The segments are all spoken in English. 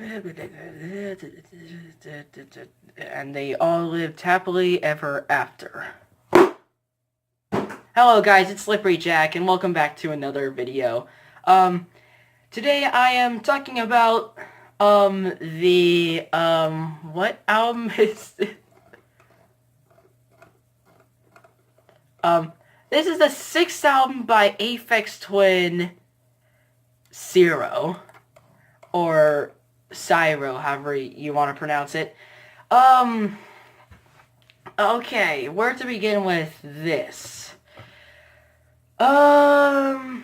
And they all lived happily ever after. Hello guys, it's Slippery Jack, and welcome back to another video. Today I am talking about, what album is this? This is the 6th album by Aphex Twin, Syro, or Syro, however you want to pronounce it. Okay, where to begin with this? When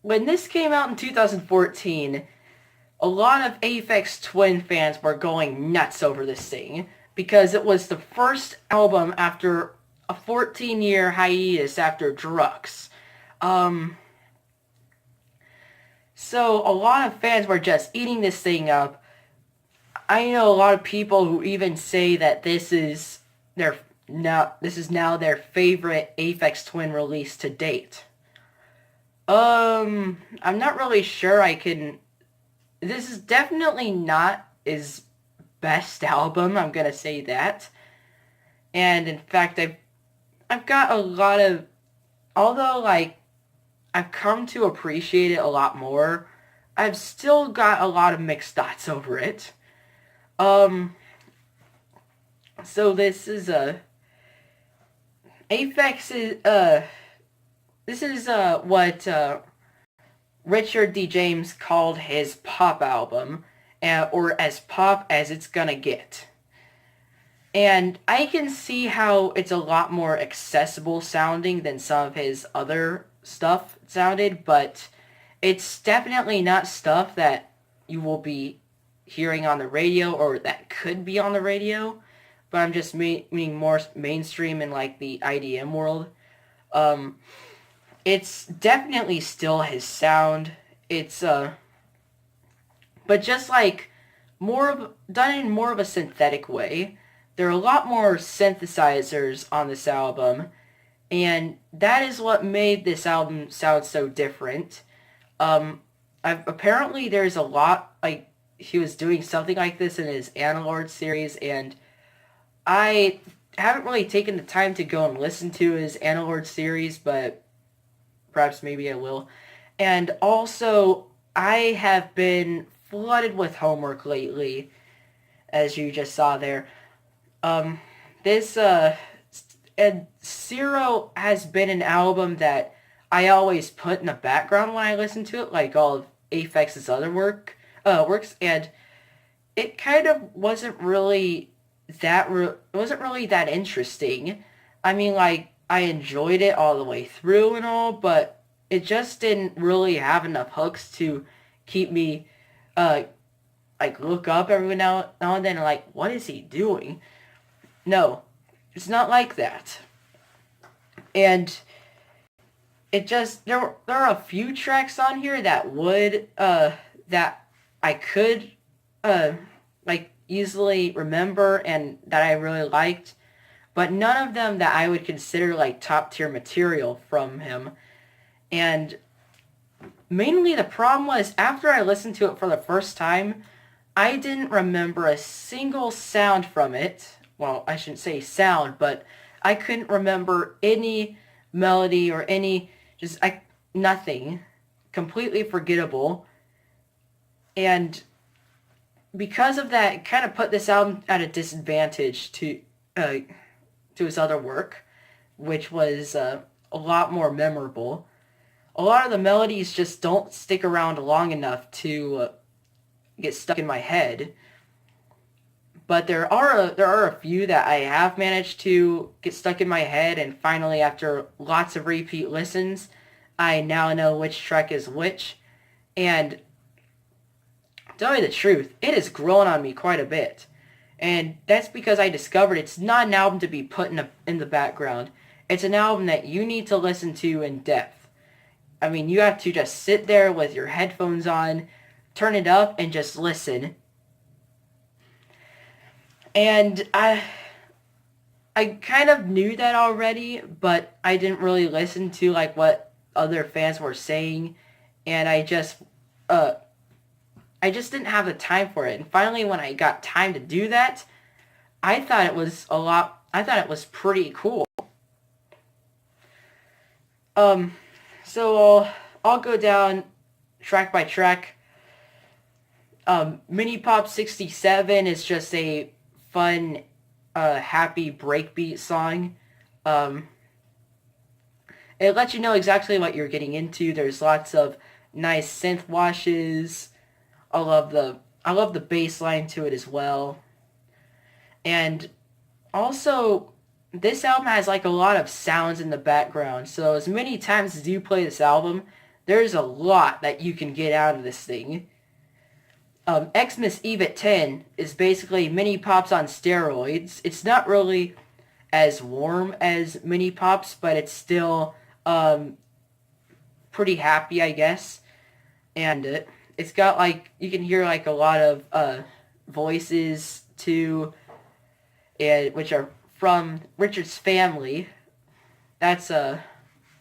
this came out in 2014, a lot of Aphex Twin fans were going nuts over this thing, because it was the first album after a 14-year hiatus after DrukQs. So a lot of fans were just eating this thing up. I know a lot of people who even say that this is now their favorite Aphex Twin release to date. I'm not really sure I can. This is definitely not his best album, I'm gonna say that. And in fact, I've got a lot of, although like I've come to appreciate it a lot more, I've still got a lot of mixed thoughts over it. So this is Aphex is this is what Richard D. James called his pop album, or as pop as it's gonna get. And I can see how it's a lot more accessible sounding than some of his other stuff sounded, but it's definitely not stuff that you will be hearing on the radio, or that could be on the radio. But I'm just meaning more mainstream in like the IDM world. It's definitely still his sound. It's but just like done in more of a synthetic way. There are a lot more synthesizers on this album, and that is what made this album sound so different. Apparently there's a lot, like, he was doing something like this in his Manual series, and I haven't really taken the time to go and listen to his Manual series, but perhaps maybe I will. And also, I have been flooded with homework lately, as you just saw there. And Syro has been an album that I always put in the background when I listen to it, like all of Aphex's other works, and it kind of wasn't really that interesting. I mean, like, I enjoyed it all the way through and all, but it just didn't really have enough hooks to keep me, like, look up every now and then, like, what is he doing? No, it's not like that. And it just, there are a few tracks on here that that I could, like, easily remember and that I really liked, but none of them that I would consider, like, top tier material from him. And mainly the problem was, after I listened to it for the first time, I didn't remember a single sound from it. Well, I shouldn't say sound, but I couldn't remember any melody or any, nothing. Completely forgettable. And because of that, it kind of put this album at a disadvantage to his other work, which was a lot more memorable. A lot of the melodies just don't stick around long enough to get stuck in my head. But there are a few that I have managed to get stuck in my head, and finally, after lots of repeat listens, I now know which track is which. And to tell you the truth, it has grown on me quite a bit. And that's because I discovered it's not an album to be put in the background. It's an album that you need to listen to in depth. I mean, you have to just sit there with your headphones on, turn it up, and just listen. And I kind of knew that already, but I didn't really listen to, like, what other fans were saying, and I I just didn't have the time for it. And finally, when I got time to do that, I thought it was I thought it was pretty cool. So I'll go down track by track. Mini Pop 67 is just a fun, happy breakbeat song. It lets you know exactly what you're getting into. There's lots of nice synth washes. I love the bass line to it as well. And also, this album has like a lot of sounds in the background. So as many times as you play this album, there's a lot that you can get out of this thing. Xmas Eve at 10 is basically Mini Pops on steroids. It's not really as warm as Mini Pops, but it's still pretty happy, I guess. And it's got like, you can hear like a lot of voices too, and which are from Richard's family. That's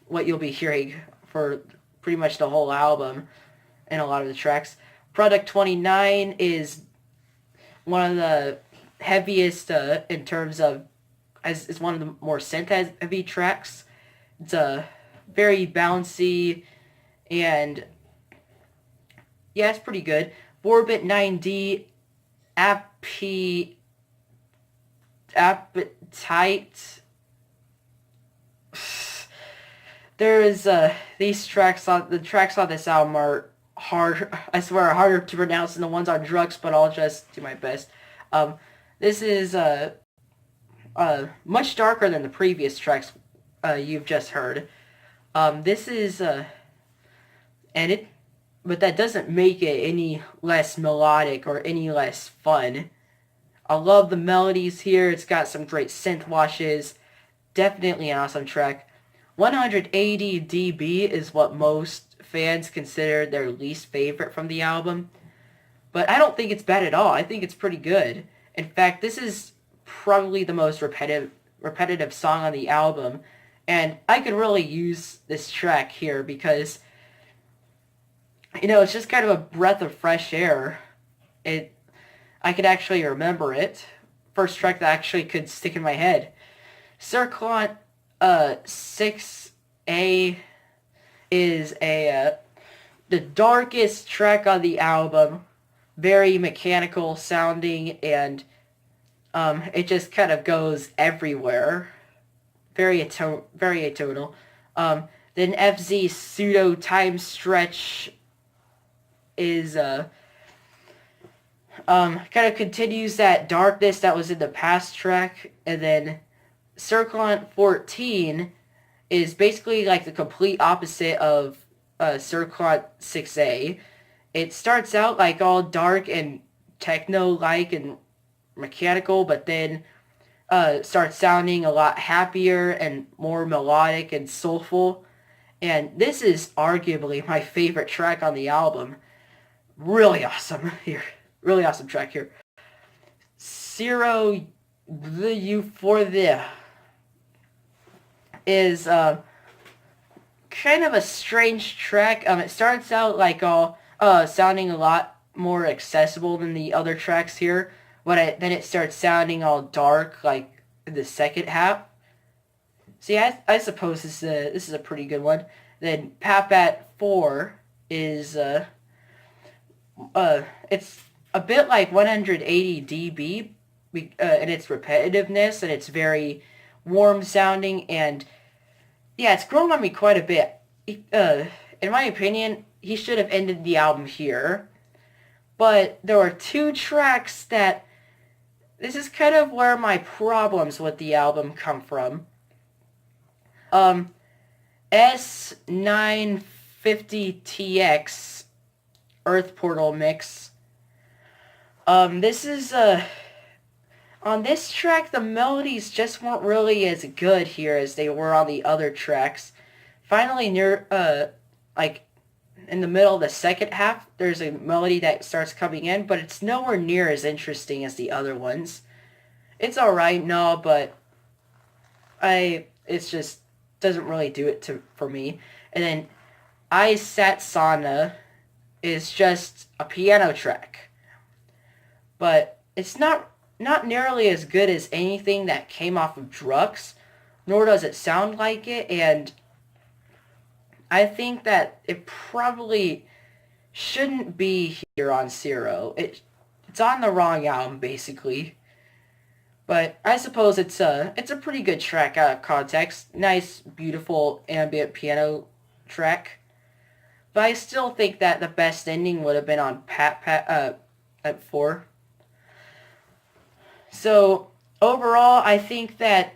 what you'll be hearing for pretty much the whole album and a lot of the tracks. Product 29 is one of the heaviest in terms of, as is one of the more synth heavy tracks. It's very bouncy, and yeah, it's pretty good. Orbit 9D, Appetite. There's these tracks on the tracks on this album are hard. I swear, harder to pronounce than the ones on Drugs, but I'll just do my best. This is much darker than the previous tracks you've just heard. This is but that doesn't make it any less melodic or any less fun. I love the melodies here. It's got some great synth washes. Definitely an awesome track. 180 dB is what most fans consider their least favorite from the album. But I don't think it's bad at all. I think it's pretty good. In fact, this is probably the most repetitive song on the album. And I could really use this track here because, you know, it's just kind of a breath of fresh air. I could actually remember it. First track that actually could stick in my head. Circlant 6A is the darkest track on the album. Very mechanical sounding, and it just kind of goes everywhere. Very atonal. Then FZ Pseudo Time Stretch is kind of continues that darkness that was in the past track, and then Circlant 14 is basically like the complete opposite of Circlant 6A. It starts out like all dark and techno-like and mechanical, but then starts sounding a lot happier and more melodic and soulful. And this is arguably my favorite track on the album. Really awesome here. Really awesome track here. Syro, the You for the is kind of a strange track. It starts out like all sounding a lot more accessible than the other tracks here, but then it starts sounding all dark like in the second half. See, I suppose this is a pretty good one. Then Papat 4 is it's a bit like 180 dB in its repetitiveness, and it's very warm sounding, and yeah, it's grown on me quite a bit. In my opinion, he should have ended the album here, but there were two tracks that, this is kind of where my problems with the album come from. S950TX Earth Portal Mix. This is on this track, the melodies just weren't really as good here as they were on the other tracks. Finally, near like in the middle of the second half, there's a melody that starts coming in, but it's nowhere near as interesting as the other ones. It's alright, no, but it's just doesn't really do it for me. And then I Sat Sauna is just a piano track. But it's not nearly as good as anything that came off of DrukQs, nor does it sound like it, and I think that it probably shouldn't be here on Syro. It's on the wrong album, basically. But I suppose it's a pretty good track out of context. Nice, beautiful ambient piano track. But I still think that the best ending would have been on at 4. So overall, I think that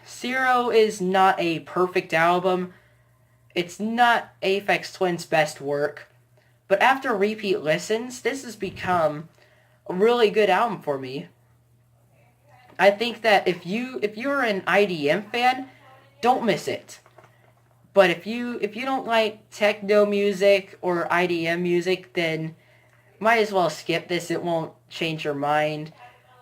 Syro is not a perfect album. It's not Aphex Twin's best work. But after repeat listens, this has become a really good album for me. I think that if you're an IDM fan, don't miss it. But if you don't like techno music or IDM music, then might as well skip this. It won't change your mind.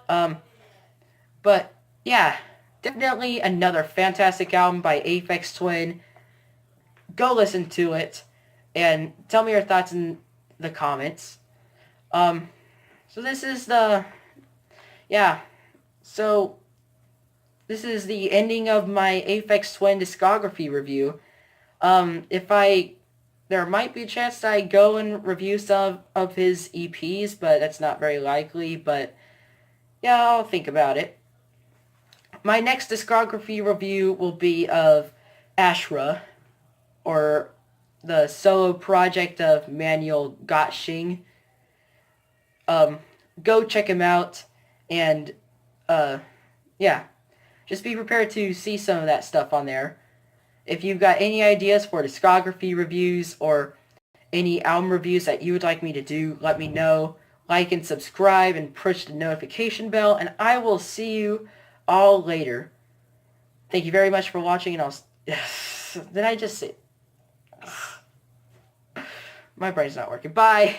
But yeah, definitely another fantastic album by Aphex Twin. Go listen to it and tell me your thoughts in the comments. So this is the So this is the ending of my Aphex Twin discography review. There might be a chance that I go and review some of his EPs, but that's not very likely. But yeah, I'll think about it. My next discography review will be of Ashra, or the solo project of Manual Gottching. Go check him out, and yeah, just be prepared to see some of that stuff on there. If you've got any ideas for discography reviews or any album reviews that you would like me to do, let me know. Like and subscribe and push the notification bell, and I will see you all later. Thank you very much for watching, and I'll... Did I just say... My brain's not working. Bye!